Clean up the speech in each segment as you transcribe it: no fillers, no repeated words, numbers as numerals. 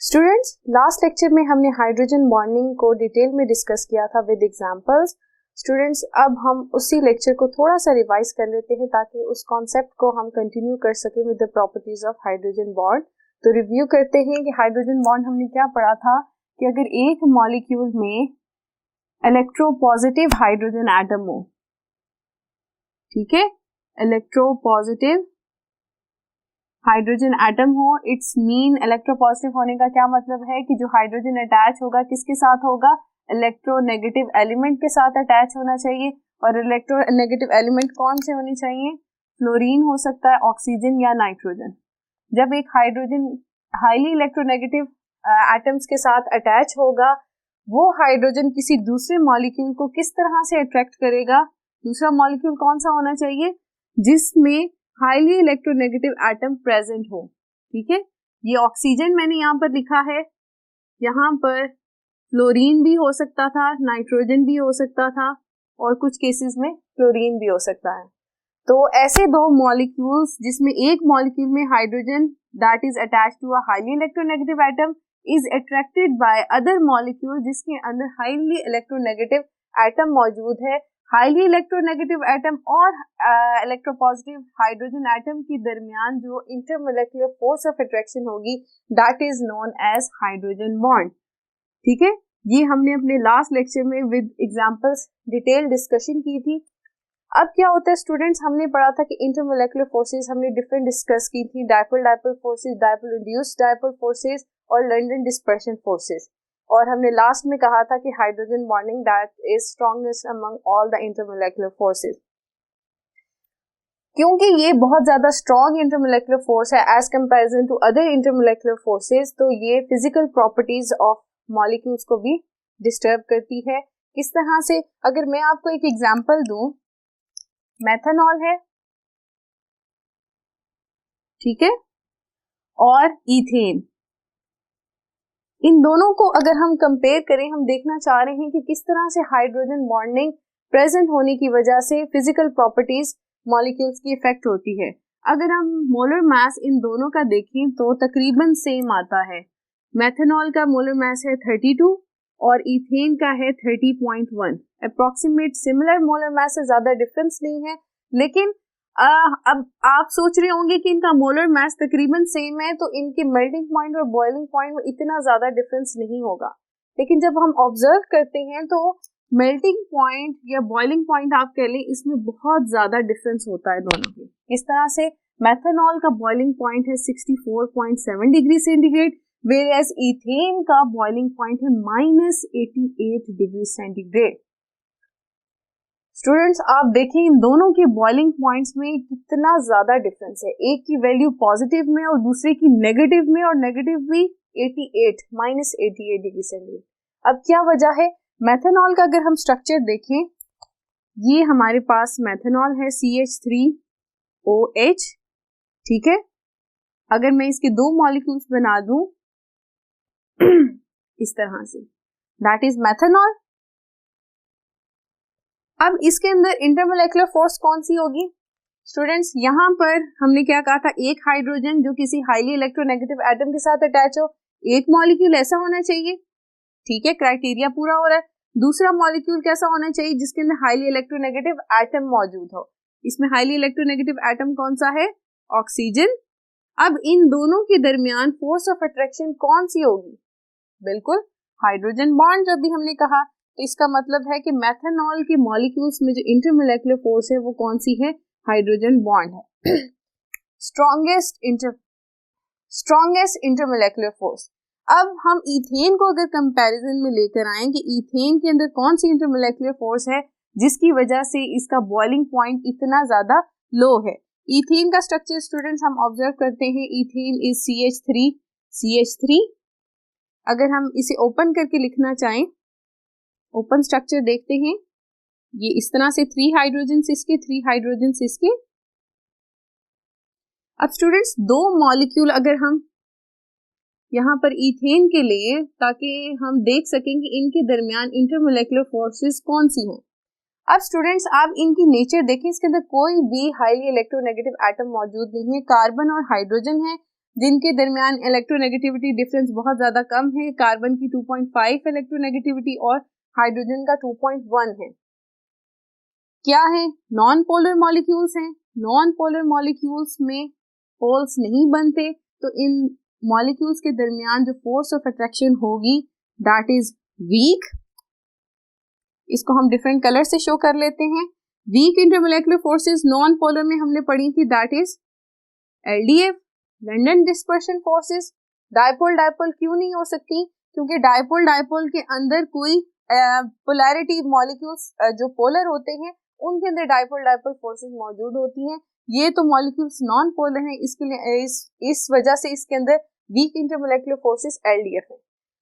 Students, last lecture में हमने hydrogen bonding को डिटेल में डिस्कस किया था विद एग्जांपल्स। स्टूडेंट्स, अब हम उसी लेक्चर को थोड़ा सा रिवाइज कर लेते हैं ताकि उस कॉन्सेप्ट को हम कंटिन्यू कर सकें with the properties of hydrogen bond. तो रिव्यू करते हैं कि हाइड्रोजन बॉन्ड हमने क्या पढ़ा था कि अगर एक मॉलिक्यूल में इलेक्ट्रोपॉजिटिव हाइड्रोजन एटम हो, ठीक है, इलेक्ट्रोपॉजिटिव हाइड्रोजन एटम हो, इट्स मीन इलेक्ट्रोपॉजिटिव होने का क्या मतलब है कि जो हाइड्रोजन अटैच होगा किसके साथ होगा, इलेक्ट्रोनेगेटिव एलिमेंट के साथ अटैच होना चाहिए। और इलेक्ट्रोनेगेटिव एलिमेंट कौन से होने चाहिए, फ्लोरीन हो सकता है, ऑक्सीजन या नाइट्रोजन। जब एक हाइड्रोजन हाईली इलेक्ट्रोनेगेटिव एटम्स के साथ अटैच होगा, वो हाइड्रोजन किसी दूसरे मॉलिक्यूल को किस तरह से अट्रैक्ट करेगा, दूसरा मॉलिक्यूल कौन सा होना चाहिए जिसमें हाईली इलेक्ट्रोनेगेटिव एटम प्रेजेंट हो। ठीक है, ये ऑक्सीजन मैंने यहाँ पर लिखा है, यहाँ पर फ्लोरीन भी हो सकता था, नाइट्रोजन भी हो सकता था और कुछ केसेस में फ्लोरीन भी हो सकता है। तो ऐसे दो मॉलिक्यूल्स जिसमें एक मॉलिक्यूल में hydrogen that is attached to a highly electronegative atom is attracted by other molecule जिसके अंदर हाईली इलेक्ट्रोनेगेटिव एटम मौजूद है। हाईली इलेक्ट्रोनेगेटिव एटम और इलेक्ट्रोपॉजिटिव हाइड्रोजन एटम के दरमियान जो इंटरमोलेक्युलर फोर्स ऑफ अट्रैक्शन होगी that is known as hydrogen bond. ठीक है, ये हमने अपने लास्ट लेक्चर में विद एग्जांपल्स डिटेल डिस्कशन की थी। अब क्या होता है स्टूडेंट्स, हमने पढ़ा था कि इंटरमोलेक्युलर फोर्सेस हमने डिफरेंट डिस्कस की थी, dipole dipole forces, dipole induced dipole forces और लंडन डिस्पर्शन फोर्सेस। और हमने लास्ट में कहा था कि hydrogen bonding that is strongest among all the intermolecular forces. क्योंकि ये बहुत ज्यादा स्ट्रॉन्ग इंटरमोलेक्युलर फोर्स है as comparison to other intermolecular forces, तो ये फिजिकल प्रॉपर्टीज ऑफ मॉलिक्यूल्स को भी डिस्टर्ब करती है। किस तरह से, अगर मैं आपको एक एग्जांपल दूं, मेथनॉल है, ठीक है, और इथेन, इन दोनों को अगर हम कंपेयर करें, हम देखना चाह रहे हैं कि किस तरह से हाइड्रोजन बॉन्डिंग प्रेजेंट होने की वजह से फिजिकल प्रॉपर्टीज मॉलिक्यूल्स की इफेक्ट होती है। अगर हम मोलर मास इन दोनों का देखें तो तकरीबन सेम आता है। मेथनॉल का मोलर मास है 32 और इथेन का है 30.1, अप्रोक्सीमेट सिमिलर मोलर मास से ज्यादा डिफरेंस नहीं है। लेकिन अब आप सोच रहे होंगे कि इनका मोलर मास तकरीबन सेम है तो इनके मेल्टिंग पॉइंट और बॉइलिंग पॉइंट में इतना ज्यादा डिफरेंस नहीं होगा। लेकिन जब हम ऑब्जर्व करते हैं तो मेल्टिंग पॉइंट या बॉइलिंग पॉइंट आप कह लें, इसमें बहुत ज्यादा डिफरेंस होता है दोनों के। इस तरह से मेथनॉल का बॉइलिंग पॉइंट है 64.7 डिग्री सेंटीग्रेड, वेयरएज इथेन का बॉइलिंग पॉइंट है -88 डिग्री सेंटीग्रेड। स्टूडेंट्स, आप देखें इन दोनों के बॉइलिंग पॉइंट्स में कितना ज्यादा डिफरेंस है, एक की वैल्यू पॉजिटिव में और दूसरे की नेगेटिव में, और नेगेटिव भी 88 -88 डिग्री सेंटीग्रेड। अब क्या वजह है, मेथनॉल का अगर हम स्ट्रक्चर देखें, ये हमारे पास मेथनॉल है CH3OH, ठीक है। अगर मैं इसके दो मॉलिक्यूल्स बना दूं इस तरह से, दैट इज मेथनॉल। अब इसके अंदर इंटरमोलेक्युलर फोर्स कौन सी होगी स्टूडेंट्स, यहां पर हमने क्या कहा था, एक हाइड्रोजन जो किसी हाईली इलेक्ट्रोनेगेटिव एटम के साथ अटैच हो, एक मॉलिक्यूल ऐसा होना चाहिए, ठीक है, क्राइटेरिया पूरा हो रहा है। दूसरा मॉलिक्यूल कैसा होना चाहिए जिसके अंदर हाईली इलेक्ट्रोनेगेटिव एटम मौजूद हो। इसमें हाईली इलेक्ट्रोनेगेटिव एटम कौन सा है, ऑक्सीजन। अब इन दोनों के दरमियान फोर्स ऑफ अट्रैक्शन कौन सी होगी, बिल्कुल हाइड्रोजन बॉन्ड। जब भी हमने कहा तो इसका मतलब है कि मेथनॉल के मॉलिक्यूल्स में जो इंटरमोलेक्युलर फोर्स है वो कौन सी है, हाइड्रोजन बॉन्ड है। Strongest intermolecular force. अब हम इथेन को अगर कंपैरिजन में लेकर आए कि इथेन के अंदर कौन सी इंटरमोलेक्युलर फोर्स है जिसकी वजह से इसका बॉइलिंग पॉइंट इतना ज्यादा लो है। इथेन का स्ट्रक्चर स्टूडेंट्स हम ऑब्जर्व करते हैं, इथेन इज CH3। अगर हम इसे ओपन करके लिखना चाहें, ओपन स्ट्रक्चर देखते हैं, ये इस तरह से 3 हाइड्रोजन इसके, 3 हाइड्रोजन इसके। अब स्टूडेंट्स, दो मॉलिक्यूल अगर हम यहाँ पर इथेन के लिए, ताकि हम देख सकें कि इनके दरमियान इंटरमोलेक्युलर फोर्सेस कौन सी हैं। अब स्टूडेंट्स, आप इनकी नेचर देखें, इसके अंदर कोई भी हाईली इलेक्ट्रोनेगेटिव एटम मौजूद नहीं है, कार्बन और हाइड्रोजन है। जिनके दरमियान इलेक्ट्रोनेगेटिविटी डिफरेंस बहुत ज्यादा कम है, कार्बन की 2.5 इलेक्ट्रोनेगेटिविटी और हाइड्रोजन का 2.1 है। क्या है? नॉन पोलर मॉलिक्यूल्स हैं। नॉन पोलर मॉलिक्यूल्स में पोल्स नहीं बनते, तो इन मॉलिक्यूल्स के दरमियान जो फोर्स ऑफ अट्रैक्शन होगी दैट इज वीक। इसको हम डिफरेंट कलर से शो कर लेते हैं। वीक इंटरमोलेकुलर फोर्सेस नॉन पोलर में हमने पढ़ी थी, that is LDF, London dispersion forces. Dipole dipole क्यों नहीं हो सकती? क्योंकि डायपोल डायपोल के अंदर कोई पोलैरिटी मॉलिक्यूल्स जो पोलर होते हैं उनके अंदर डायपोल डायपोल फोर्सेस मौजूद होती हैं। ये तो मॉलिक्यूल्स नॉन पोलर हैं, इसके लिए इस वजह से इसके अंदर वीक इंटरमोलेकुलर फोर्सेस एलडीएफ है।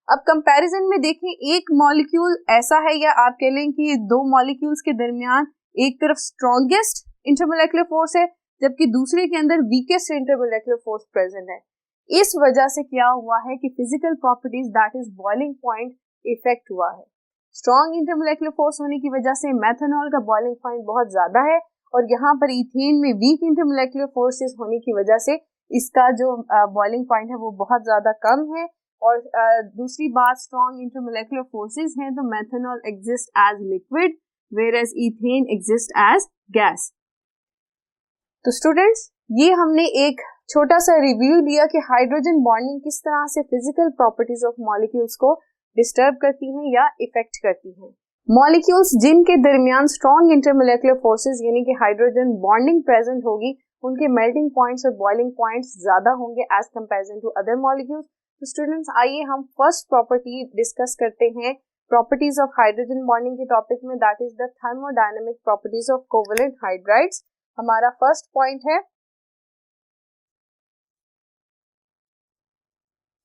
अब कंपैरिजन में देखें, एक मॉलिक्यूल ऐसा है या आप कह लें कि दो मॉलिक्यूल्स के दरमियान एक तरफ स्ट्रॉन्गेस्ट इंटरमोलेकुलर फोर्स है जबकि दूसरे के अंदर वीकेस्ट इंटरमोलेकुलर फोर्स प्रेजेंट है। इस वजह से क्या हुआ है कि physical properties that is boiling point effect हुआ है। स्ट्रॉन्ग इंटरमोलेकुलर फोर्स होने की वजह से मेथनॉल का बॉइलिंग पॉइंट बहुत ज्यादा है और यहाँ पर इथेन में वीक इंटरमोलेकुलर फोर्सेस होने की वजह से इसका जो बॉइलिंग पॉइंट है वो बहुत ज्यादा कम है। और दूसरी बात, स्ट्रॉन्ग इंटरमोलेकुलर फोर्सेस हैं तो methanol exist as liquid whereas ethane exist as gas. तो स्टूडेंट्स, ये हमने एक छोटा सा रिव्यू दिया कि हाइड्रोजन बॉन्डिंग किस तरह से फिजिकल प्रॉपर्टीज ऑफ मॉलिक्यूल्स को डिस्टर्ब करती हैं या इफेक्ट करती हैं। मॉलिक्यूल्स जिनके दरमियान स्ट्रॉन्ग इंटरमोलेकुलर फोर्सेस यानी कि हाइड्रोजन बॉन्डिंग प्रेजेंट होगी उनके मेल्टिंग पॉइंट्स और बॉइलिंग पॉइंट्स ज्यादा होंगे as comparison to other molecules. तो स्टूडेंट्स, आइए हम फर्स्ट प्रॉपर्टी डिस्कस करते हैं प्रॉपर्टीज ऑफ हाइड्रोजन बॉन्डिंग के टॉपिक में, that is the thermodynamic properties of covalent hydrides. हमारा फर्स्ट पॉइंट है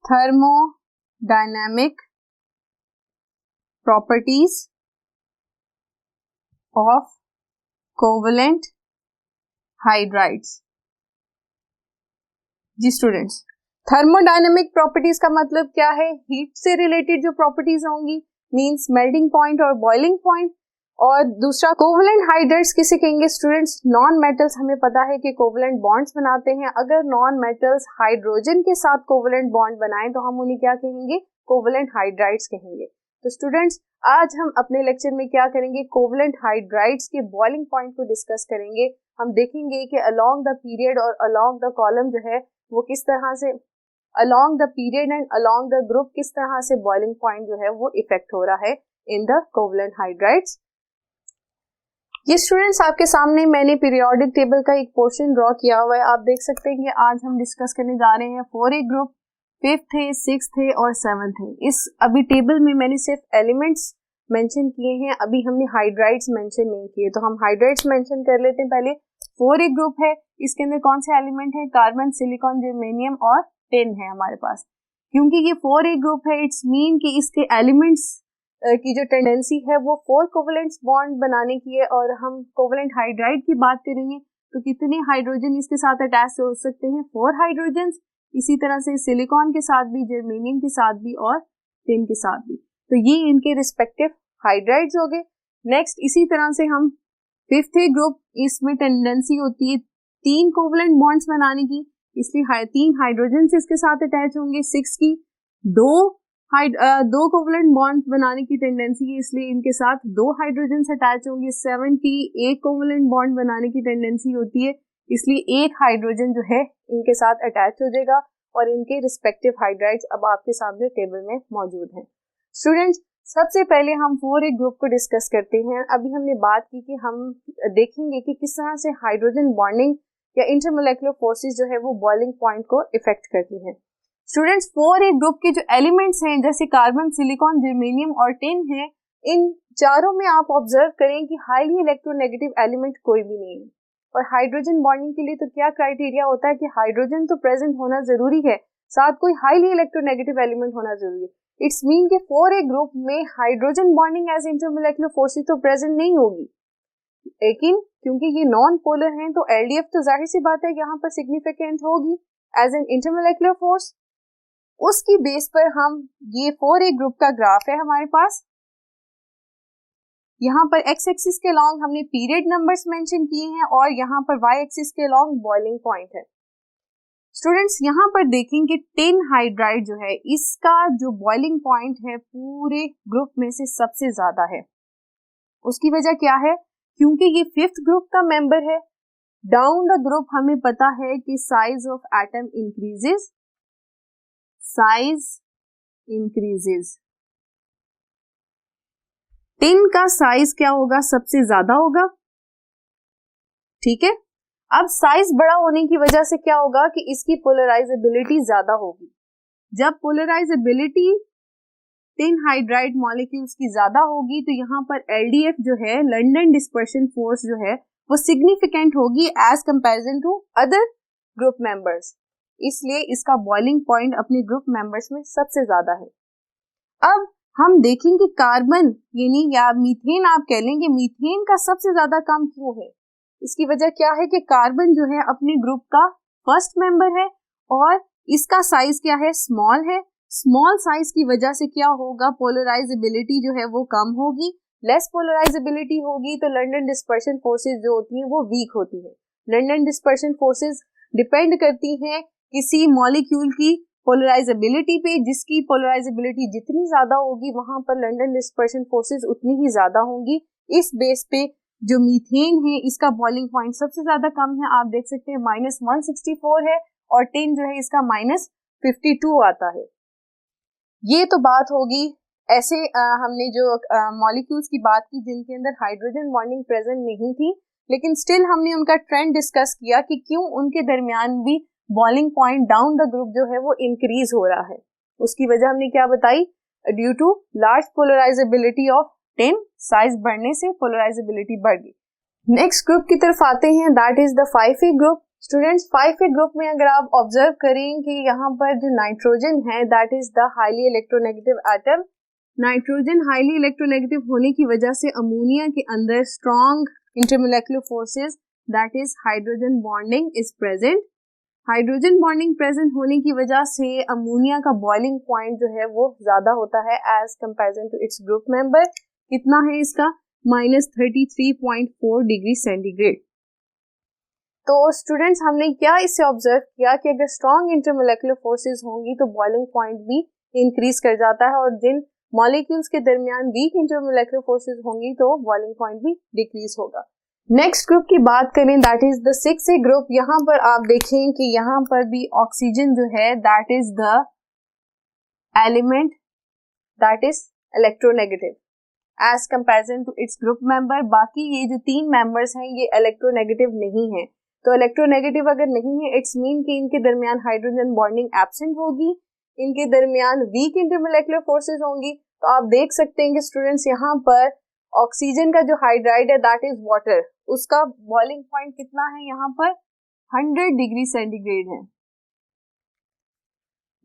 thermodynamic properties of covalent hydrides. जी स्टूडेंट्स, थर्मोडायनेमिक प्रॉपर्टीज का मतलब क्या है? हीट से रिलेटेड जो प्रॉपर्टीज होंगी, मींस मेल्टिंग पॉइंट और बॉइलिंग पॉइंट। और दूसरा कोवेलेंट हाइड्राइड्स किसे कहेंगे स्टूडेंट्स? Non metals. हमें पता है कि कोवेलेंट बॉन्ड्स बनाते हैं। अगर नॉन मेटल्स हाइड्रोजन के साथ कोवेलेंट बॉन्ड बनाएं तो हम उन्हें क्या कहेंगे? कोवेलेंट हाइड्राइड्स कहेंगे। तो स्टूडेंट्स, आज हम अपने लेक्चर में क्या करेंगे? कोवेलेंट हाइड्राइड्स के बॉइलिंग पॉइंट को डिस्कस करेंगे। हम देखेंगे कि अलोंग द पीरियड और अलोंग द कॉलम जो है वो किस तरह से, along the period and along the group किस तरह से बॉइलिंग पॉइंट जो है वो इफेक्ट हो रहा है इन द कोवेलेंट हाइड्राइड्स। ये स्टूडेंट्स, आपके सामने मैंने पीरियोडिक टेबल का एक पोर्शन ड्रॉ किया हुआ है। आप देख सकते हैं कि आज हम डिस्कस करने जा रहे हैं 4A ग्रुप, 5th है, 6th है और 7th है। इस अभी टेबल में मैंने सिर्फ एलिमेंट्स मेंशन किए हैं, अभी हमने हाइड्राइड्स मेंशन नहीं किए। तो हम हाइड्राइड्स मेंशन कर लेते हैं पहले। 4A ग्रुप है, इसके अंदर कौन से एलिमेंट है? कार्बन, सिलिकॉन, जर्मेनियम और टिन है हमारे पास। क्योंकि ये 4A ग्रुप है, इट्स मीन कि इसके एलिमेंट्स की जो टेंडेंसी है वो 4 कोवेलेंट बॉन्ड बनाने की है। और हम कोवेलेंट हाइड्राइड की बात करेंगे तो कितने हाइड्रोजन इसके साथ अटैच हो सकते हैं? 4 हाइड्रोजन। इसी तरह से सिलिकॉन के साथ भी, जर्मेनियम के साथ भी और टिन के साथ भी। तो ये इनके रिस्पेक्टिव हाइड्राइड्स हो गए। नेक्स्ट, इसी तरह से हम 5th ग्रुप, इसमें टेंडेंसी होती है 3 कोवेलेंट बॉन्ड्स बनाने की, इसलिए 3 हाइड्रोजन इसके साथ अटैच होंगे। 6 की 2 कोवेलेंट बॉन्ड बनाने की टेंडेंसी है, इसलिए इनके साथ 2 हाइड्रोजन अटैच होंगे। 7 की 1 कोवेलेंट बॉन्ड बनाने की टेंडेंसी होती है, इसलिए 1 हाइड्रोजन जो है इनके साथ अटैच हो जाएगा और इनके रिस्पेक्टिव हाइड्राइड्स अब आपके सामने टेबल में मौजूद हैं। स्टूडेंट्स, सबसे पहले हम 4A ग्रुप को डिस्कस करते हैं। अभी हमने बात की कि हम देखेंगे कि किस तरह से हाइड्रोजन बॉन्डिंग या इंटरमोलेकुलर फोर्सेस जो है वो बॉइलिंग पॉइंट को इफेक्ट करती हैं। स्टूडेंट्स, 4A ग्रुप के जो एलिमेंट्स हैं जैसे कार्बन, सिलिकॉन, जर्मेनियम और टिन है, इन चारों में आप ऑब्जर्व करें कि हाईली इलेक्ट्रोनेगेटिव एलिमेंट कोई भी नहीं है। और हाइड्रोजन बॉन्डिंग के लिए तो क्या क्राइटेरिया होता है कि हाइड्रोजन तो प्रेजेंट होना जरूरी है, साथ कोई हाईली इलेक्ट्रोनेगेटिव एलिमेंट होना जरूरी है। इट्स मीन के 4A ग्रुप में हाइड्रोजन बॉन्डिंग एज इंटरमोलेकुलर फोर्सेस तो प्रेजेंट नहीं होगी, लेकिन क्योंकि ये नॉन पोलर हैं तो एलडीएफ तो जाहिर सी बात है यहाँ पर सिग्निफिकेंट होगी एज एन इंटरमोलेकुलर फोर्स। उसकी बेस पर हम, ये 4A ग्रुप का ग्राफ है हमारे पास, यहाँ पर एक्स एक्सिस के लॉन्ग हमने पीरियड नंबर्स मेंशन किए हैं और यहाँ पर वाई एक्सिस के लॉन्ग बॉइलिंग पॉइंट है। स्टूडेंट्स यहाँ पर देखेंगे टिन हाइड्राइड जो है इसका जो बॉइलिंग पॉइंट है पूरे ग्रुप में से सबसे ज्यादा है। उसकी वजह क्या है? क्योंकि ये 5th ग्रुप का मेंबर है। डाउन द ग्रुप हमें पता है कि size of atom increases, size increases. Tin का साइज क्या होगा? सबसे ज्यादा होगा। ठीक है, अब साइज बड़ा होने की वजह से क्या होगा कि इसकी पोलराइजेबिलिटी ज्यादा होगी। जब पोलराइजेबिलिटी टिन हाइड्राइड मॉलिक्यूल्स की ज्यादा होगी तो यहाँ पर एलडीएफ जो है, लंदन डिस्पर्शन फोर्स जो है वो सिग्निफिकेंट होगी as comparison to other group members. इसलिए इसका बॉइलिंग पॉइंट अपने ग्रुप मेंबर्स में सबसे ज्यादा है। अब हम देखेंगे कार्बन यानी या मीथेन आप कह लेंगे, मीथेन का सबसे ज्यादा काम क्यों है? इसकी वजह क्या है कि कार्बन जो है अपने ग्रुप का फर्स्ट मेंबर है और इसका साइज क्या है? स्मॉल है। स्मॉल साइज की वजह से क्या होगा? पोलराइजेबिलिटी जो है वो कम होगी। लेस पोलराइजेबिलिटी होगी तो लंदन डिस्पर्शन फोर्सेस जो होती हैं वो वीक होती है। लंदन डिस्पर्शन फोर्सेस डिपेंड करती हैं किसी मॉलिक्यूल की पोलराइजेबिलिटी पे, जिसकी पोलराइजेबिलिटी जितनी ज्यादा होगी वहां पर लंदन डिस्पर्शन फोर्सेस उतनी ही ज्यादा होंगी। इस बेस पे जो मीथेन है इसका बॉइलिंग पॉइंट सबसे ज्यादा कम है। आप देख सकते हैं -164 है और टिन जो है इसका -52 आता है। ये तो बात होगी ऐसे हमने जो मॉलिक्यूल्स की बात की जिनके अंदर हाइड्रोजन बॉन्डिंग प्रेजेंट नहीं थी, लेकिन स्टिल हमने उनका ट्रेंड डिस्कस किया कि क्यों उनके दरमियान भी boiling point down the group जो है वो इंक्रीज हो रहा है। उसकी वजह हमने क्या बताई? Due to large polarizability of tin, size बढ़ने से पोलराइजेबिलिटी बढ़ गई। नेक्स्ट ग्रुप की तरफ आते हैं, that is the 5A group. Students 5A group में अगर आप ऑब्जर्व करें कि यहाँ पर जो नाइट्रोजन है that is the highly electronegative atom. Nitrogen highly electronegative होने की वजह से अमोनिया के अंदर strong intermolecular forces that is hydrogen bonding is present. Hydrogen bonding present होने की वजह से अमोनिया का बॉइलिंग पॉइंट जो है वो ज्यादा होता है as comparison to its group member. कितना है इसका? -33.4 डिग्री सेंटीग्रेड। तो स्टूडेंट्स हमने क्या इससे ऑब्जर्व किया कि अगर स्ट्रॉन्ग इंटरमोलेक्युलर फोर्सेस होंगी तो बॉइलिंग पॉइंट भी इंक्रीज कर जाता है और जिन मॉलिक्यूल्स के दरमियान वीक इंटरमोलेक्युलर फोर्सेस होंगी तो बॉइलिंग पॉइंट भी डिक्रीज होगा। नेक्स्ट ग्रुप की बात करें that is the 6A group. यहाँ पर आप देखें कि यहाँ पर भी ऑक्सीजन जो है that is the element that is electronegative as comparison to its group member. बाकी ये जो 3 मेंबर्स हैं ये इलेक्ट्रोनेगेटिव नहीं है। तो इलेक्ट्रोनेगेटिव अगर नहीं है इट्स मीन कि इनके दरमियान हाइड्रोजन बॉन्डिंग एब्सेंट होगी, इनके दरमियान वीक इंटरमोलेक्युलर फोर्सेस होंगी। तो आप देख सकते हैं कि स्टूडेंट्स यहाँ पर ऑक्सीजन का जो हाइड्राइड है दैट इज वाटर, उसका बॉइलिंग पॉइंट कितना है? यहाँ पर 100 डिग्री सेंटीग्रेड है।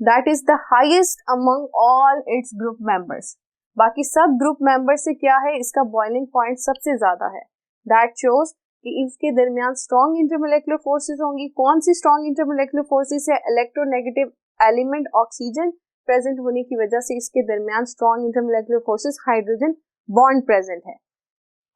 That is the highest among all its group members. बाकी सब ग्रुप मेंबर से क्या है? इसका बॉइलिंग पॉइंट सबसे ज्यादा है। दैट शोज कि इसके दरमियान स्ट्रॉन्ग इंटरमोलेक्युलर फोर्सेस होंगी। कौन सी स्ट्रॉन्ग इंटरमोलेक्युलर फोर्सेस है? इलेक्ट्रोनेगेटिव एलिमेंट ऑक्सीजन प्रेजेंट होने की वजह से इसके दरमियान strong intermolecular forces hydrogen bond present है।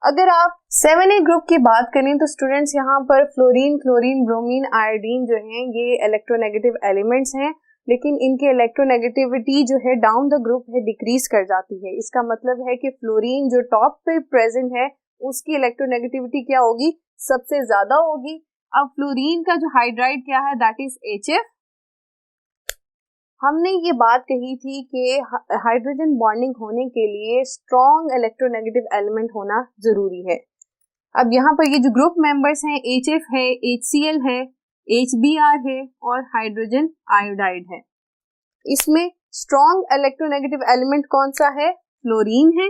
अगर आप 7A ग्रुप की बात करें तो स्टूडेंट्स यहाँ पर फ्लोरीन, क्लोरीन, ब्रोमीन, आयोडीन जो हैं ये इलेक्ट्रोनेगेटिव एलिमेंट्स हैं, लेकिन इनकी इलेक्ट्रोनेगेटिविटी जो है डाउन द ग्रुप है डिक्रीज कर जाती है। इसका मतलब है कि फ्लोरीन जो टॉप पे प्रेजेंट है उसकी इलेक्ट्रोनेगेटिविटी क्या होगी? सबसे ज्यादा होगी। अब फ्लोरीन का जो हाइड्राइड क्या है दैट इज HF। हमने ये बात कही थी कि हाइड्रोजन बॉन्डिंग होने के लिए स्ट्रॉन्ग इलेक्ट्रोनेगेटिव एलिमेंट होना जरूरी है। अब यहाँ पर ये जो ग्रुप मेंबर्स हैं HF है, HCl है, HBr है और हाइड्रोजन आयोडाइड है। इसमें स्ट्रॉन्ग इलेक्ट्रोनेगेटिव एलिमेंट कौन सा है? फ्लोरीन है।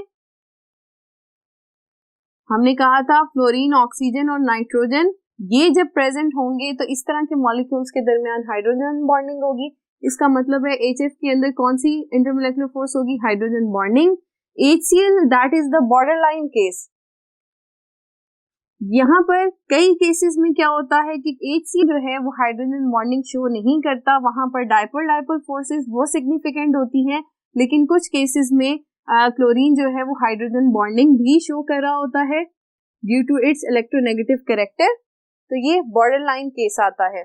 हमने कहा था फ्लोरीन, ऑक्सीजन और नाइट्रोजन ये जब प्रेजेंट होंगे तो इस तरह के मॉलिक्यूल्स के दरमियान हाइड्रोजन बॉन्डिंग होगी। इसका मतलब है HF के अंदर कौन सी इंटरमोलेक्युलर फोर्स होगी? Hydrogen bonding. HCl that is the border line case. यहाँ पर कई केसेस में क्या होता है कि HCl जो है वो हाइड्रोजन बॉन्डिंग शो नहीं करता, वहां पर डाइपोल डाइपोल फोर्सेस वो सिग्निफिकेंट होती हैं, लेकिन कुछ केसेस में क्लोरीन जो है वो हाइड्रोजन बॉन्डिंग भी शो कर रहा होता है due to its electronegative character. तो ये बॉर्डर लाइन केस आता है।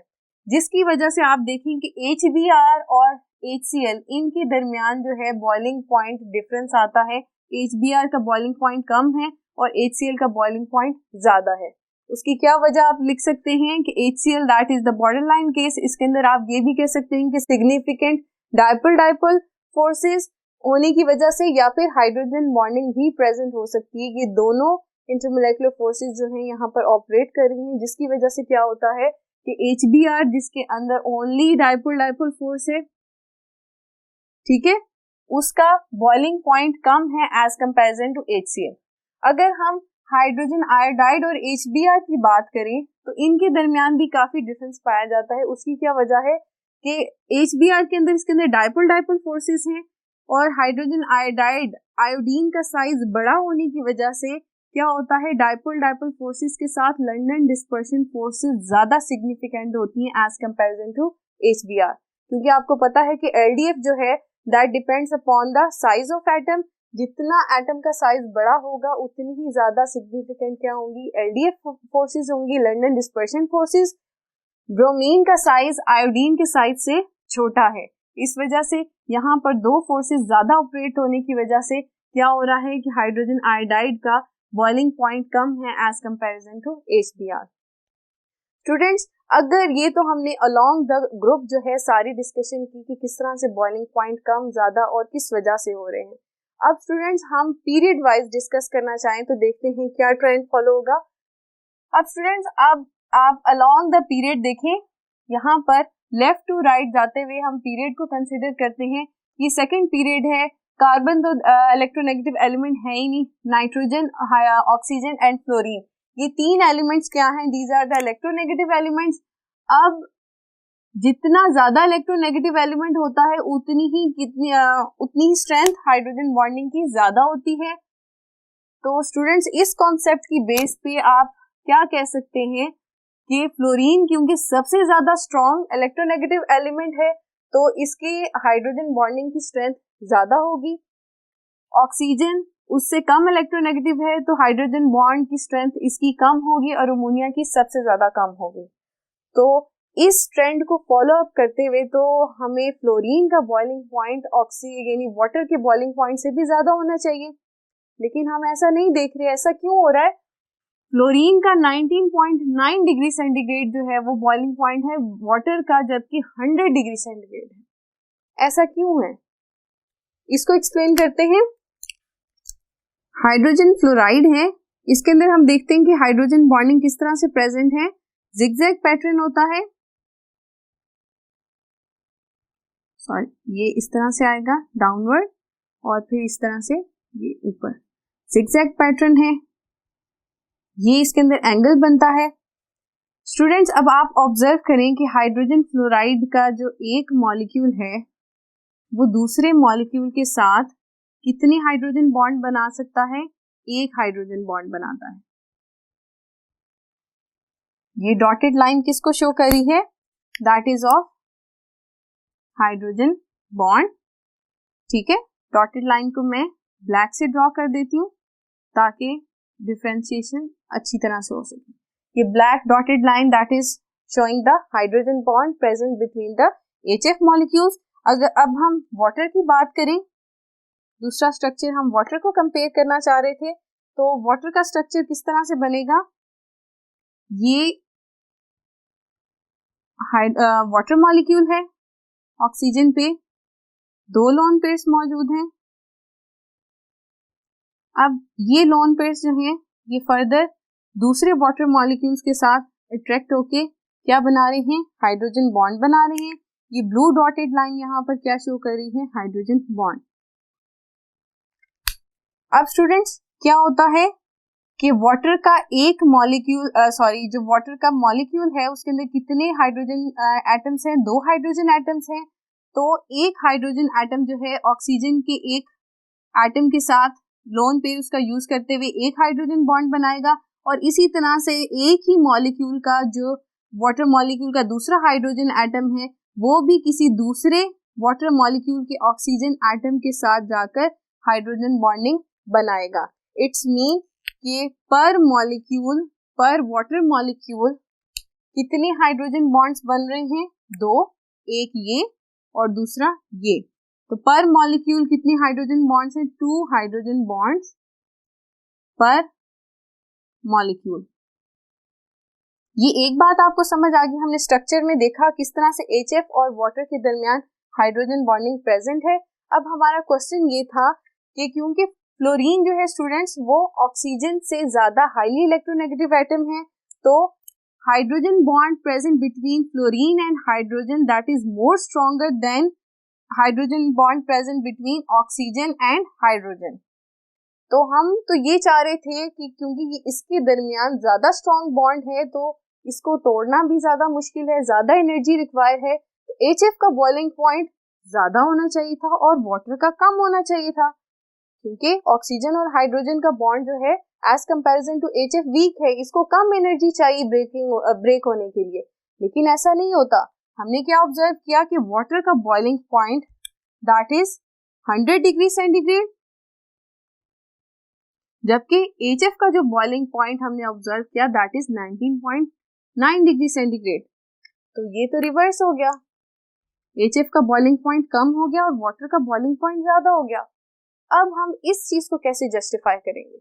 जिसकी वजह से आप देखें कि HBr और HCl इनके दरमियान जो है बॉइलिंग पॉइंट डिफरेंस आता है। HBr का बॉइलिंग पॉइंट कम है और HCl का बॉइलिंग पॉइंट ज्यादा है। उसकी क्या वजह आप लिख सकते हैं कि HCl that is the border line case. इसके अंदर आप ये भी कह सकते हैं कि सिग्निफिकेंट डायपोल फोर्सेस होने की वजह से या फिर हाइड्रोजन बॉन्डिंग भी प्रेजेंट हो सकती है। ये दोनों इंटरमोलेकुलर फोर्सेस जो हैं यहाँ पर ऑपरेट कर रही हैं, जिसकी वजह से क्या होता है कि HBr जिसके अंदर ओनली डायपोल फोर्स है, ठीक है, उसका बॉइलिंग पॉइंट कम है एज कंपैरिजन टू HCl। अगर हम हाइड्रोजन आयोडाइड और HBr की बात करें तो इनके दरमियान भी काफी डिफरेंस पाया जाता है। उसकी क्या वजह है कि HBr के अंदर इसके अंदर डायपोल फोर्सेस हैं और हाइड्रोजन आयोडीन का साइज बड़ा होने की वजह से क्या होता है, डायपोल फोर्सेस के साथ लंडन डिस्पर्शन फोर्सेस ज्यादा सिग्निफिकेंट होती हैं एज कंपैरिजन टू HBr। क्योंकि आपको पता है कि LDF जो है that depends upon the size of atom. जितना एटम का साइज बड़ा होगा उतनी ही ज्यादा सिग्निफिकेंट क्या होंगी, LDF फोर्सेस होंगी, लंडन डिस्पर्शन फोर्सेस। ब्रोमीन का साइज आयोडीन के साइज से छोटा है, इस वजह से यहाँ पर दो फोर्सेस ज्यादा ऑपरेट होने की वजह से क्या हो रहा है कि हाइड्रोजन आयोडाइड का बॉइलिंग पॉइंट कम है as comparison to HBr। Students, अगर ये तो हमने अलोंग द ग्रुप जो है सारी डिस्कशन की कि किस तरह से बॉइलिंग पॉइंट कम ज्यादा और किस वजह से हो रहे हैं। अब स्टूडेंट्स हम पीरियड वाइज डिस्कस करना चाहें तो देखते हैं क्या ट्रेंड फॉलो होगा। अब स्टूडेंट्स अब आप अलोंग द पीरियड देखें, यहाँ पर लेफ्ट टू राइट जाते हुए हम पीरियड को कंसिडर करते हैं। ये सेकंड पीरियड है। कार्बन तो इलेक्ट्रोनेगेटिव एलिमेंट है ही नहीं, नाइट्रोजन, ऑक्सीजन एंड फ्लोरीन, ये तीन एलिमेंट्स क्या हैं, these are the electronegative elements. अब जितना ज्यादा इलेक्ट्रोनेगेटिव एलिमेंट होता है उतनी ही स्ट्रेंथ हाइड्रोजन बॉन्डिंग की ज्यादा होती है। तो स्टूडेंट्स इस कॉन्सेप्ट की बेस पे आप क्या कह सकते हैं कि फ्लोरीन क्योंकि सबसे ज्यादा स्ट्रॉन्ग इलेक्ट्रोनेगेटिव एलिमेंट है तो इसकी हाइड्रोजन बॉन्डिंग की स्ट्रेंथ ज्यादा होगी। ऑक्सीजन उससे कम इलेक्ट्रोनेगेटिव है तो हाइड्रोजन बॉन्ड की स्ट्रेंथ इसकी कम होगी और अमोनिया की सबसे ज्यादा कम होगी। तो इस ट्रेंड को फॉलो अप करते हुए तो हमें फ्लोरीन का बॉइलिंग पॉइंट यानी वाटर के बॉइलिंग पॉइंट से भी ज्यादा होना चाहिए, लेकिन हम ऐसा नहीं देख रहे। ऐसा क्यों हो रहा है? फ्लोरीन का 19.9 डिग्री सेंटीग्रेड जो है वो बॉइलिंग पॉइंट है वाटर का, जबकि 100 डिग्री सेंटीग्रेड है। ऐसा क्यों है, इसको एक्सप्लेन करते हैं। हाइड्रोजन फ्लोराइड है, इसके अंदर हम देखते हैं कि हाइड्रोजन बॉन्डिंग किस तरह से प्रेजेंट है। जिगजैग पैटर्न होता है, सॉरी ये इस तरह से आएगा डाउनवर्ड और फिर इस तरह से ये ऊपर, जिगजैग पैटर्न है, ये इसके अंदर एंगल बनता है। स्टूडेंट्स अब आप ऑब्जर्व करें कि हाइड्रोजन फ्लोराइड का जो एक मॉलिक्यूल है वो दूसरे मॉलिक्यूल के साथ कितने हाइड्रोजन बॉन्ड बना सकता है? एक हाइड्रोजन बॉन्ड बनाता है। ये डॉटेड लाइन किसको शो करी है? That is of hydrogen bond, ठीक है। डॉटेड लाइन को मैं ब्लैक से ड्रॉ कर देती हूँ ताकि डिफरेंशिएशन अच्छी तरह से हो सके। ये black dotted line that is showing the hydrogen bond present between the HF molecules. अगर अब हम वाटर की बात करें, दूसरा स्ट्रक्चर हम वाटर को कंपेयर करना चाह रहे थे, तो वाटर का स्ट्रक्चर किस तरह से बनेगा? ये वाटर मॉलिक्यूल है, ऑक्सीजन पे दो लोन पेयर्स मौजूद हैं। अब ये लोन पेयर्स जो हैं ये फर्दर दूसरे वाटर मॉलिक्यूल्स के साथ अट्रैक्ट होके क्या बना रहे हैं? हाइड्रोजन बॉन्ड बना रहे हैं। ये ब्लू डॉटेड लाइन यहाँ पर क्या शो कर रही है? Hydrogen bond. अब स्टूडेंट्स क्या होता है कि वाटर का एक मॉलिक्यूल जो वाटर का मॉलिक्यूल है उसके अंदर कितने हाइड्रोजन एटम्स हैं? दो हाइड्रोजन एटम्स हैं। तो एक हाइड्रोजन एटम जो है ऑक्सीजन के एक एटम के साथ लोन पेयर उसका यूज करते हुए एक हाइड्रोजन बॉन्ड बनाएगा, और इसी तरह से एक ही मॉलिक्यूल का जो वाटर मॉलिक्यूल का दूसरा हाइड्रोजन एटम है वो भी किसी दूसरे वाटर मॉलिक्यूल के ऑक्सीजन एटम के साथ जाकर हाइड्रोजन बॉन्डिंग बनाएगा। इट्स मीन कि पर वाटर मॉलिक्यूल कितने हाइड्रोजन बॉन्ड्स बन रहे हैं? 2, एक ये और दूसरा ये। तो पर मॉलिक्यूल कितने हाइड्रोजन बॉन्ड्स हैं? 2 हाइड्रोजन बॉन्ड्स पर मॉलिक्यूल। ये एक बात आपको समझ आ गई, हमने स्ट्रक्चर में देखा किस तरह से HF और वाटर के दरमियान हाइड्रोजन बॉन्डिंग प्रेजेंट है। अब हमारा क्वेश्चन ये था कि क्योंकि फ्लोरीन जो है स्टूडेंट्स वो ऑक्सीजन से ज्यादा हाईली इलेक्ट्रोनेगेटिव एटम है, तो hydrogen bond present between fluorine and hydrogen that is more stronger than hydrogen bond present between oxygen and hydrogen. तो हम तो ये चाह रहे थे कि क्योंकि ये इसके दरमियान ज्यादा स्ट्रॉन्ग बॉन्ड है तो इसको तोड़ना भी ज्यादा मुश्किल है, ज्यादा एनर्जी रिक्वायर है, तो HF का बॉइलिंग पॉइंट ज्यादा होना चाहिए था और वाटर का कम होना चाहिए था, क्योंकि ऑक्सीजन और हाइड्रोजन का बॉन्ड जो है as comparison to HF weak है, इसको कम एनर्जी चाहिए ब्रेक होने के लिए। लेकिन ऐसा नहीं होता। हमने क्या ऑब्जर्व किया कि वाटर का boiling point that is 100 degree centigrade, जबकि HF का जो बॉइलिंग पॉइंट हमने ऑब्जर्व किया दैट इज 19.9 डिग्री सेंटीग्रेड। तो ये तो रिवर्स हो गया, HF का बॉइलिंग पॉइंट कम हो गया और वाटर का बॉइलिंग पॉइंट ज्यादा हो गया। अब हम इस चीज को कैसे जस्टिफाई करेंगे?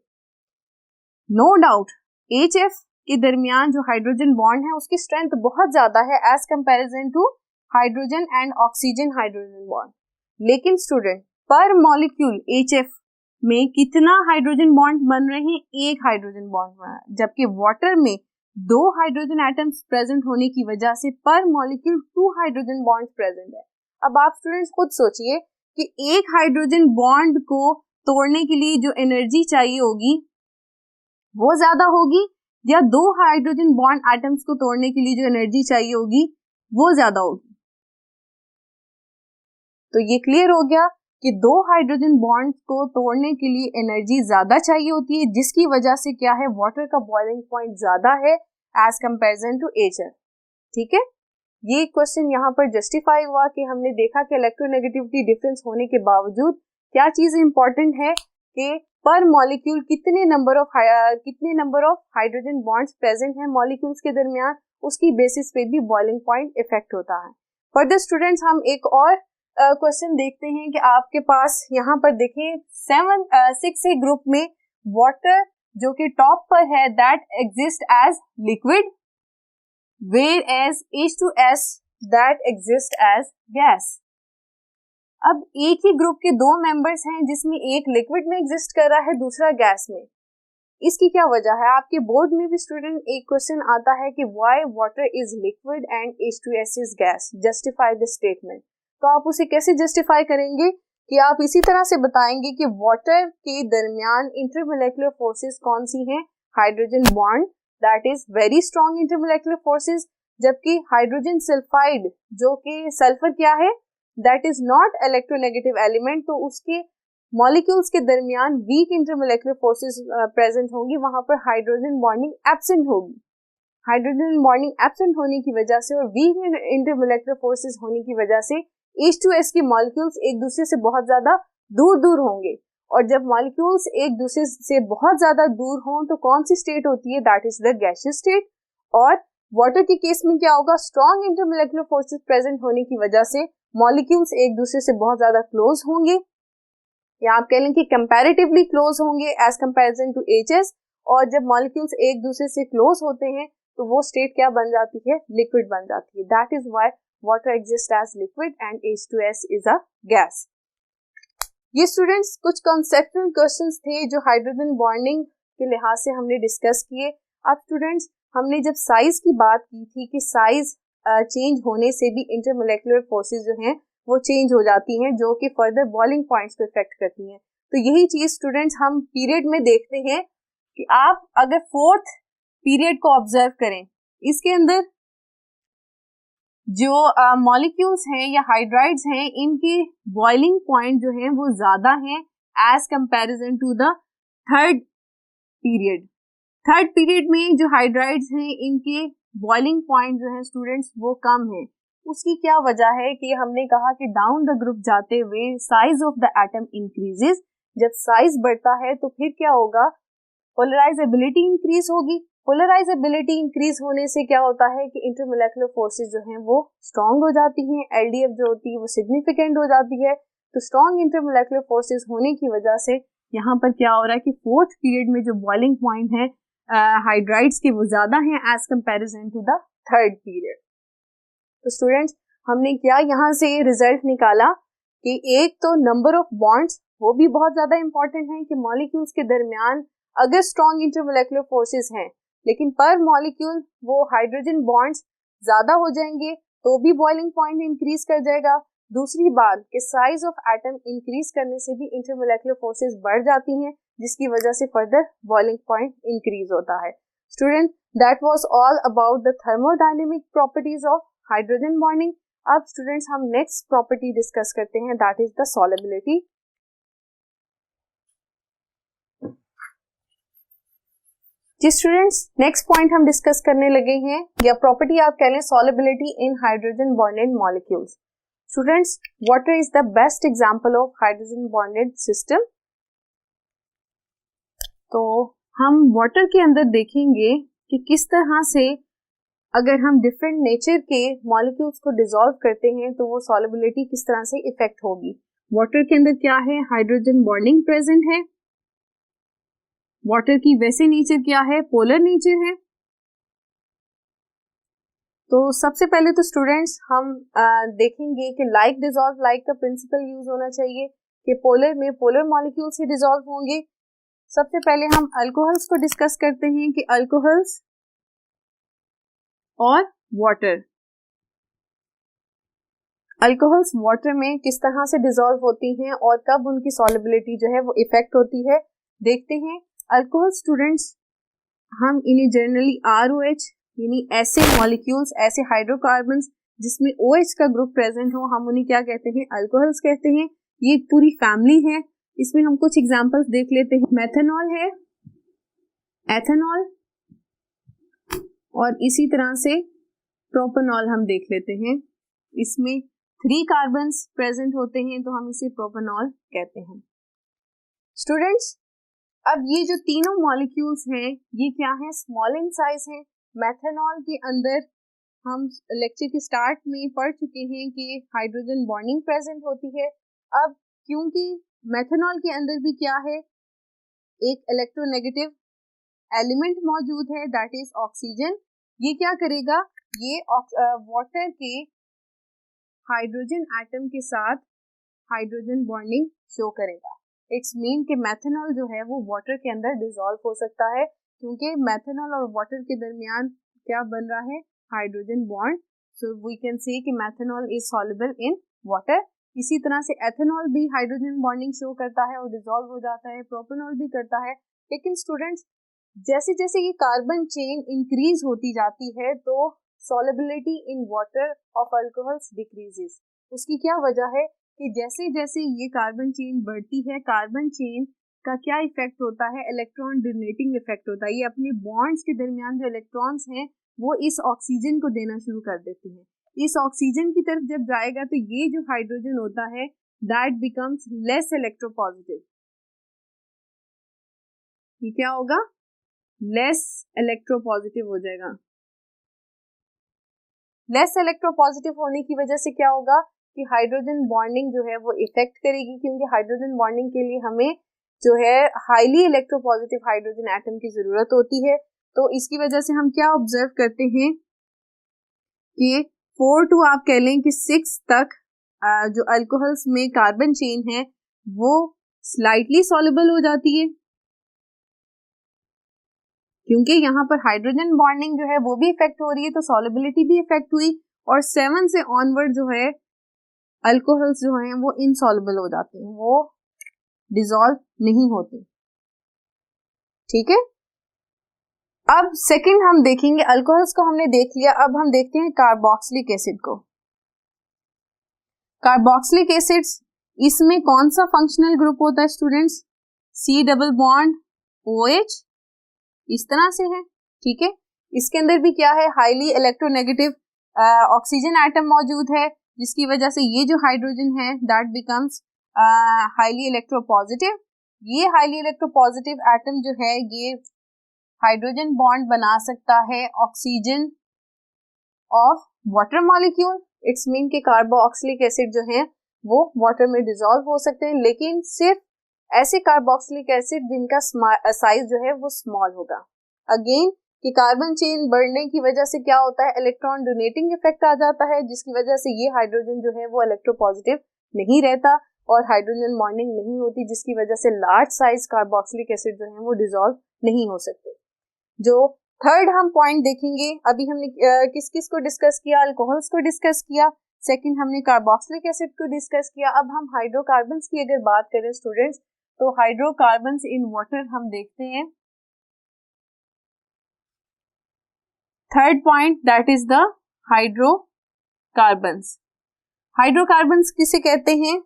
नो डाउट HF के दरमियान जो हाइड्रोजन बॉन्ड है उसकी स्ट्रेंथ बहुत ज्यादा है as comparison to hydrogen and oxygen hydrogen bond. लेकिन स्टूडेंट पर मॉलिक्यूल HF में कितना हाइड्रोजन बॉन्ड बन रहे हैं? एक हाइड्रोजन बॉन्ड बना है, जबकि वाटर में 2 हाइड्रोजन एटम्स प्रेजेंट होने की वजह से पर मॉलिक्यूल 2 हाइड्रोजन बॉन्ड प्रेजेंट है। अब आप स्टूडेंट्स खुद सोचिए कि एक हाइड्रोजन बॉन्ड को तोड़ने के लिए जो एनर्जी चाहिए होगी वो ज्यादा होगी या 2 हाइड्रोजन बॉन्ड एटम्स को तोड़ने के लिए जो एनर्जी चाहिए होगी वो ज्यादा होगी? तो ये क्लियर हो गया कि 2 हाइड्रोजन बॉन्ड को तोड़ने के लिए एनर्जी ज्यादा चाहिए होती है, जिसकी वजह से क्या है वाटर का बॉइलिंग पॉइंट ज्यादा है एज कंपैरिजन टू HF। ठीक है, ये क्वेश्चन यहाँ पर जस्टिफाई हुआ कि हमने देखा कि इलेक्ट्रोनेगेटिविटी डिफरेंस होने के बावजूद क्या चीज इंपॉर्टेंट है कि पर मॉलिक्यूल कितने number of hydrogen bonds present हैं मॉलिक्यूल्स के दरमियान, उसकी बेसिस पे भी बॉइलिंग पॉइंट इफेक्ट होता है। फर्दर स्टूडेंट्स हम एक और क्वेश्चन देखते हैं कि आपके पास यहाँ पर देखें 6A ग्रुप में वाटर जो कि टॉप पर है that exist as liquid, whereas H2S that exist as gas। अब एक ही ग्रुप के 2 मेंबर्स हैं जिसमें एक लिक्विड में एग्जिस्ट कर रहा है दूसरा गैस में। इसकी क्या वजह है? आपके बोर्ड में भी स्टूडेंट एक क्वेश्चन आता है कि why water is liquid and H2S is gas, justify the statement। तो आप उसे कैसे जस्टिफाई करेंगे कि आप इसी तरह से बताएंगे कि वाटर के दरमियान इंटरमोलेक्युलर फोर्सेस कौन सी हैं? Hydrogen bond that is very strong intermolecular forces, जबकि हाइड्रोजन सल्फाइड जो कि सल्फर क्या है that is not electronegative element, तो उसके मॉलिक्यूल्स के दरमियान वीक इंटरमोलेक्युलर फोर्सेस प्रेजेंट होंगी, वहां पर हाइड्रोजन बॉन्डिंग एब्सेंट होगी। हाइड्रोजन बॉन्डिंग एब्सेंट होने की वजह से और वीक इंटरमोलेक्युलर फोर्सेस होने की वजह से H2S के मॉलिक्यूल्स एक दूसरे से बहुत ज्यादा दूर दूर होंगे, और जब मॉलिक्यूल्स एक दूसरे से बहुत ज्यादा दूर हों तो कौन सी स्टेट होती है? That is the gaseous state. और वाटर के केस में क्या होगा? स्ट्रॉन्ग इंटरमोलेक्युलर फोर्सेस प्रेजेंट होने की वजह से मॉलिक्यूल्स एक दूसरे से बहुत ज्यादा क्लोज होंगे, या आप कह लें कि कंपैरेटिवली क्लोज होंगे एज कंपैरिजन टू HS। और जब मॉलिक्यूल्स एक दूसरे से क्लोज होते हैं तो वो स्टेट क्या बन जाती है? लिक्विड बन जाती है। That is why water exist as liquid and H2S is a gas. ये स्टूडेंट्स कुछ कॉन्सेप्चुअल क्वेश्चंस थे जो हाइड्रोजन बॉन्डिंग के लिहाज से हमने डिस्कस किए। अब स्टूडेंट्स हमने जब साइज की बात की थी कि साइज चेंज होने से भी इंटरमोलेक्युलर फोर्सेस जो हैं वो चेंज हो जाती हैं, जो कि फर्दर बॉइलिंग पॉइंट्स को इफेक्ट करती हैं। तो यही चीज स्टूडेंट्स हम पीरियड में देखते हैं कि आप अगर 4th पीरियड को ऑब्जर्व करें, इसके अंदर जो मॉलिक्यूल्स हैं या हाइड्राइड्स हैं इनके बॉइलिंग पॉइंट जो है वो ज्यादा हैं as comparison to the 3rd period. 3rd period में जो हाइड्राइड्स हैं इनके बॉइलिंग पॉइंट जो है स्टूडेंट्स वो कम है। उसकी क्या वजह है कि हमने कहा कि डाउन द ग्रुप जाते हुए size of the atom increases. जब साइज बढ़ता है तो फिर क्या होगा? पोलराइजेबिलिटी इंक्रीज होगी, पोलराइजेबिलिटी इंक्रीज होने से क्या होता है कि इंटरमोलेकुलर फोर्सेस जो हैं वो स्ट्रांग हो जाती हैं, एलडीएफ जो होती है वो सिग्निफिकेंट हो जाती है। तो स्ट्रांग इंटरमोलेकुलर फोर्सेस होने की वजह से यहाँ पर क्या हो रहा है कि फोर्थ पीरियड में जो बॉइलिंग पॉइंट है हाइड्राइड्स के वो ज्यादा हैं as comparison to the third period. तो स्टूडेंट्स हमने क्या यहाँ से रिजल्ट निकाला कि एक तो नंबर ऑफ बॉन्ड्स वो भी बहुत ज्यादा इंपॉर्टेंट है कि मॉलिक्यूल्स के दरमियान अगर स्ट्रांग इंटरमोलेकुलर फोर्सेस हैं लेकिन पर मॉलिक्यूल वो हाइड्रोजन बॉन्ड्स ज्यादा हो जाएंगे तो भी बॉइलिंग पॉइंट इंक्रीज कर जाएगा। दूसरी बात कि साइज ऑफ एटम इंक्रीज करने से भी इंटरमोलेकुलर फोर्सेस बढ़ जाती हैं जिसकी वजह से फर्दर बॉइलिंग पॉइंट इंक्रीज होता है। Student that was all about the thermodynamic properties of hydrogen bonding. अब स्टूडेंट्स हम नेक्स्ट प्रॉपर्टी डिस्कस करते हैं दैट इज द सॉलेबिलिटी। जी स्टूडेंट्स नेक्स्ट पॉइंट हम डिस्कस करने लगे हैं या प्रॉपर्टी आप कह लें solubility in hydrogen bonded molecules. Students water is the best example of hydrogen bonded system. तो हम वाटर के अंदर देखेंगे कि किस तरह से अगर हम डिफरेंट नेचर के मॉलिक्यूल्स को डिसॉल्व करते हैं तो वो सॉलेबिलिटी किस तरह से इफेक्ट होगी। वाटर के अंदर क्या है, हाइड्रोजन बॉन्डिंग प्रेजेंट है। वाटर की वैसे नेचर क्या है, पोलर नेचर है। तो सबसे पहले तो स्टूडेंट्स हम देखेंगे कि लाइक डिसॉल्व लाइक का प्रिंसिपल यूज होना चाहिए कि पोलर में पोलर मॉलिक्यूल से डिसॉल्व होंगे। सबसे पहले हम अल्कोहल्स को डिस्कस करते हैं कि अल्कोहल्स और वाटर, अल्कोहल्स वाटर में किस तरह से डिसॉल्व होती हैं और कब उनकी सॉलेबिलिटी जो है वो इफेक्ट होती है देखते हैं। अल्कोहल स्टूडेंट्स हम इन्हें जनरली ROH यानी ऐसे मॉलिक्यूल्स ऐसे हाइड्रोकार्बन्स जिसमें OH का ग्रुप प्रेजेंट हो हम उन्हें क्या कहते हैं, अल्कोहल्स कहते हैं। ये एक पूरी फैमिली है। इसमें हम कुछ एग्जांपल्स देख लेते हैं। मेथनॉल है, एथेनॉल और इसी तरह से प्रोपेनॉल हम देख लेते हैं। इसमें 3 कार्बन्स प्रेजेंट होते हैं तो हम इसे प्रोपेनॉल कहते हैं। स्टूडेंट्स अब ये जो तीनों मॉलिक्यूल्स हैं ये क्या है, स्मॉल इन साइज हैं। मेथनॉल के अंदर हम लेक्चर के स्टार्ट में पढ़ चुके हैं कि हाइड्रोजन बॉन्डिंग प्रेजेंट होती है। अब क्योंकि मेथनॉल के अंदर भी क्या है, एक इलेक्ट्रोनेगेटिव एलिमेंट मौजूद है दैट इज ऑक्सीजन। ये क्या करेगा, ये वाटर के हाइड्रोजन एटम के साथ हाइड्रोजन बॉन्डिंग शो करेगा। इट्स मीन कि मेथनॉल जो है वो वाटर के अंदर डिसॉल्व हो सकता है क्योंकि मेथनॉल और वाटर के दरमियान क्या बन रहा है, hydrogen bond. So we can say कि methanol is soluble in water. इसी तरह से एथेनॉल भी हाइड्रोजन बॉन्डिंग शो करता है और डिसॉल्व हो जाता है, प्रोपेनॉल भी करता है। लेकिन स्टूडेंट्स जैसे जैसे ये कार्बन चेन इंक्रीज होती जाती है तो solubility in water of alcohols decreases. उसकी क्या वजह है कि जैसे जैसे ये कार्बन चेन बढ़ती है, कार्बन चेन का क्या इफेक्ट होता है, इलेक्ट्रॉन डोनेटिंग इफेक्ट होता है। ये अपने बॉन्ड्स के दरमियान जो इलेक्ट्रॉन्स हैं वो इस ऑक्सीजन को देना शुरू कर देते हैं। इस ऑक्सीजन की तरफ जब जाएगा तो ये जो हाइड्रोजन होता है दैट बिकम्स लेस इलेक्ट्रोपॉजिटिव। ये क्या होगा, लेस इलेक्ट्रोपॉजिटिव हो जाएगा। लेस इलेक्ट्रोपॉजिटिव होने की वजह से क्या होगा कि हाइड्रोजन बॉन्डिंग जो है वो इफेक्ट करेगी क्योंकि हाइड्रोजन बॉन्डिंग के लिए हमें जो है हाईली इलेक्ट्रोपॉजिटिव हाइड्रोजन एटम की जरूरत होती है। तो इसकी वजह से हम क्या ऑब्जर्व करते हैं कि 4 to आप कह लें कि 6 तक जो अल्कोहल्स में कार्बन चेन है वो स्लाइटली सॉल्युबल हो जाती है क्योंकि यहाँ पर हाइड्रोजन बॉन्डिंग जो है वो भी इफेक्ट हो रही है तो सॉल्युबिलिटी भी इफेक्ट हुई। और 7 से ऑनवर्ड जो है अल्कोहल्स जो हैं वो इनसॉल्युबल हो जाते हैं, वो डिसॉल्व नहीं होते। ठीक है, अब सेकंड हम देखेंगे, अल्कोहल्स को हमने देख लिया, अब हम देखते हैं कार्बोक्सिलिक एसिड को। कार्बोक्सिलिक एसिड्स इसमें कौन सा फंक्शनल ग्रुप होता है students, C double bond OH इस तरह से है। ठीक है, इसके अंदर भी क्या है, हाईली इलेक्ट्रोनेगेटिव ऑक्सीजन एटम मौजूद है जिसकी वजह से ये जो हाइड्रोजन है दैट बिकम्स हाईली इलेक्ट्रोपॉजिटिव। ये हाईली इलेक्ट्रोपॉजिटिव एटम जो है ये हाइड्रोजन बॉन्ड बना सकता है oxygen of water molecule. It's mean कि कार्बोक्सिलिक एसिड जो है वो वाटर में डिसॉल्व हो सकते हैं, लेकिन सिर्फ ऐसे कार्बोक्सिलिक एसिड जिनका साइज जो है वो स्मॉल होगा। अगेन कि कार्बन चेन बढ़ने की वजह से क्या होता है, इलेक्ट्रॉन डोनेटिंग इफेक्ट आ जाता है, जिसकी वजह से ये हाइड्रोजन जो है वो इलेक्ट्रोपॉजिटिव नहीं रहता और हाइड्रोजन बॉन्डिंग नहीं होती, जिसकी वजह से लार्ज साइज कार्बोक्सिलिक एसिड जो है वो डिसॉल्व नहीं हो सकते। जो थर्ड हम पॉइंट देखेंगे, अभी हमने किस किस को डिस्कस किया, अल्कोहल्स को डिस्कस किया, सेकंड हमने कार्बोक्सिलिक एसिड को डिस्कस किया। अब हम हाइड्रोकार्बन्स की अगर बात करें स्टूडेंट्स, तो हाइड्रोकार्बन्स इन वाटर हम देखते हैं। Third point that is the hydrocarbons. Hydrocarbons किसे कहते हैं,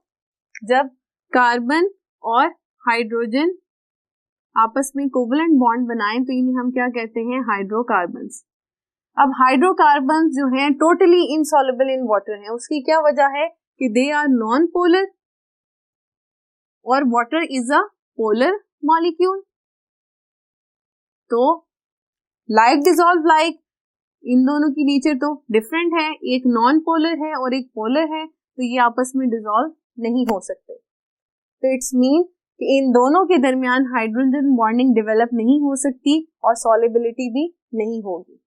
जब कार्बन और हाइड्रोजन आपस में कोवलेंट बॉन्ड बनाएं तो इन्हें हम क्या कहते हैं, हाइड्रोकार्बन्स। अब हाइड्रोकार्बन्स जो हैं टोटली इनसॉल्युबल इन वाटर हैं। उसकी क्या वजह है कि दे आर नॉन पोलर और water is a polar molecule. तो लाइक डिसॉल्व लाइक, इन दोनों की नेचर तो डिफरेंट है, एक नॉन पोलर है और एक पोलर है, तो ये आपस में डिसॉल्व नहीं हो सकते। तो इट्स मीन कि इन दोनों के दरमियान हाइड्रोजन बॉन्डिंग डेवलप नहीं हो सकती और सॉल्युबिलिटी भी नहीं होगी।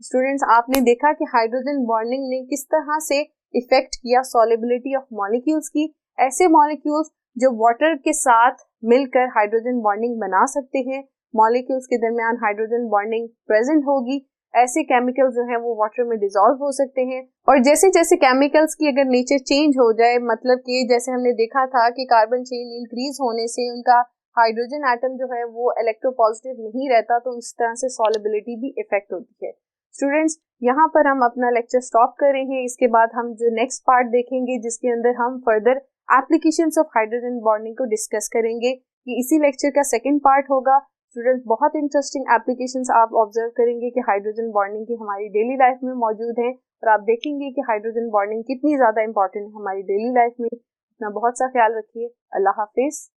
स्टूडेंट्स, आपने देखा कि हाइड्रोजन बॉन्डिंग ने किस तरह से इफेक्ट किया सॉल्युबिलिटी ऑफ मॉलिक्यूल्स की। ऐसे मॉलिक्यूल्स जो वाटर के साथ मिलकर हाइड्रोजन बॉन्डिंग बना सकते हैं, मॉलिक्यूल्स के दरमियान हाइड्रोजन बॉन्डिंग प्रेजेंट होगी, ऐसे केमिकल्स जो है वो वाटर में डिसॉल्व हो सकते हैं। और जैसे जैसे केमिकल्स की अगर नेचर चेंज हो जाए, मतलब कि जैसे हमने देखा था कि कार्बन चेन इंक्रीज होने से उनका हाइड्रोजन एटम जो है वो इलेक्ट्रोपॉजिटिव नहीं रहता, तो इस तरह से सॉल्युबिलिटी भी इफेक्ट होती है। स्टूडेंट्स, यहाँ पर हम अपना लेक्चर स्टॉप कर रहे हैं। इसके बाद हम जो नेक्स्ट पार्ट देखेंगे जिसके अंदर हम further applications of hydrogen bonding को डिस्कस करेंगे, ये इसी लेक्चर का सेकंड पार्ट होगा। स्टूडेंट्स, बहुत इंटरेस्टिंग एप्लीकेशंस आप ऑब्जर्व करेंगे कि हाइड्रोजन बॉन्डिंग की हमारी डेली लाइफ में मौजूद है और आप देखेंगे कि हाइड्रोजन बॉन्डिंग कितनी ज्यादा इंपॉर्टेंट है हमारी डेली लाइफ में। अपना बहुत सा ख्याल रखिए। अल्लाह हाफिज।